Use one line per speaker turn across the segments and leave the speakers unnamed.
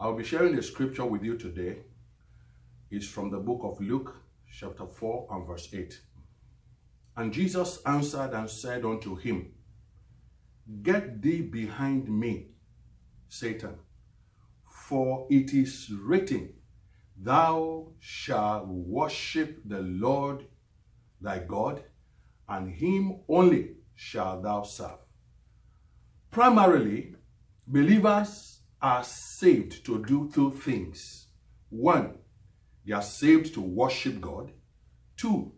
I'll be sharing a scripture with you today. It's from the book of Luke, chapter 4 and verse 8. And Jesus answered and said unto him, Get thee behind me, Satan, for it is written, Thou shalt worship the Lord thy God, and him only shalt thou serve. Primarily, believers are saved to do two things. One, they are saved to worship God. Two,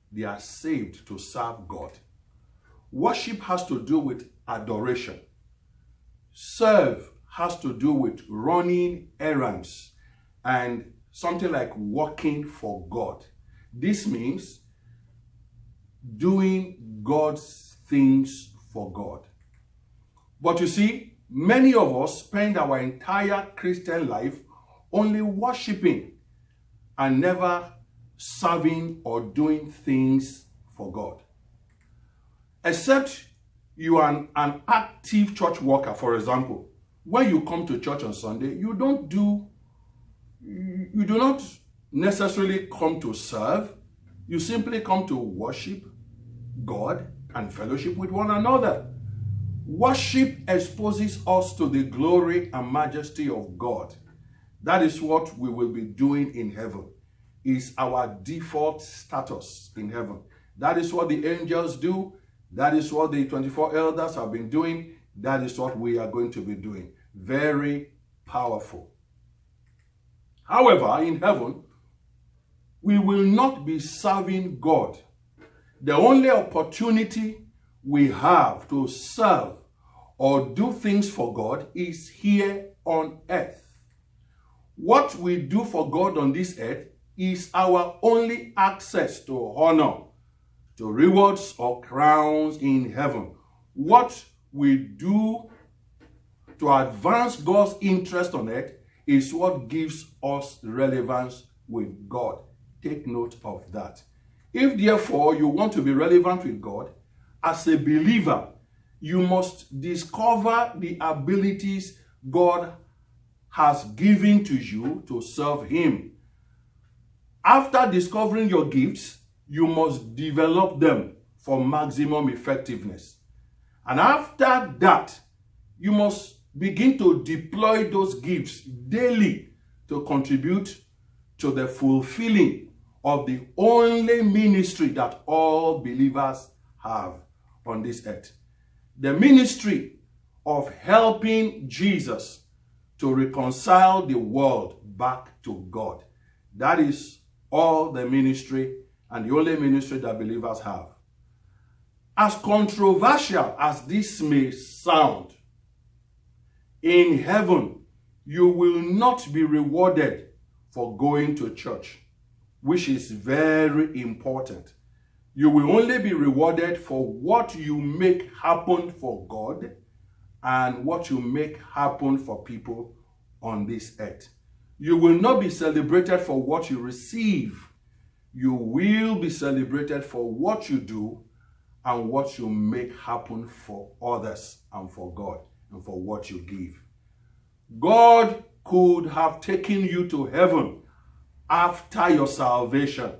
they are saved to serve God. Worship has to do with adoration. Serve has to do with running errands and something like working for God. This means doing God's things for God. But you see, many of us spend our entire Christian life only worshiping and never serving or doing things for God. Except you are an active church worker, for example. When you come to church on Sunday, you do not necessarily come to serve. You simply come to worship God and fellowship with one another. Worship exposes us to the glory and majesty of God. That is what we will be doing in heaven. It's our default status in heaven. That is what the angels do. That is what the 24 elders have been doing. That is what we are going to be doing. Very powerful. However, in heaven, we will not be serving God. The only opportunity we have to serve or do things for God is here on earth. What we do for God on this earth is our only access to honor, to rewards or crowns in heaven. What we do to advance God's interest on earth is what gives us relevance with God. Take note of that. If therefore you want to be relevant with God, as a believer, you must discover the abilities God has given to you to serve Him. After discovering your gifts, you must develop them for maximum effectiveness. And after that, you must begin to deploy those gifts daily to contribute to the fulfilling of the only ministry that all believers have on this earth. The ministry of helping Jesus to reconcile the world back to God. That is all the ministry and the only ministry that believers have. As controversial as this may sound, in heaven, you will not be rewarded for going to church, which is very important. You will only be rewarded for what you make happen for God and what you make happen for people on this earth. You will not be celebrated for what you receive. You will be celebrated for what you do and what you make happen for others and for God and for what you give. God could have taken you to heaven after your salvation.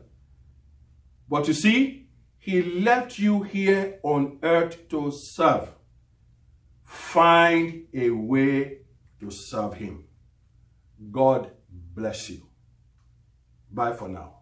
But you see, He left you here on earth to serve. Find a way to serve Him. God bless you. Bye for now.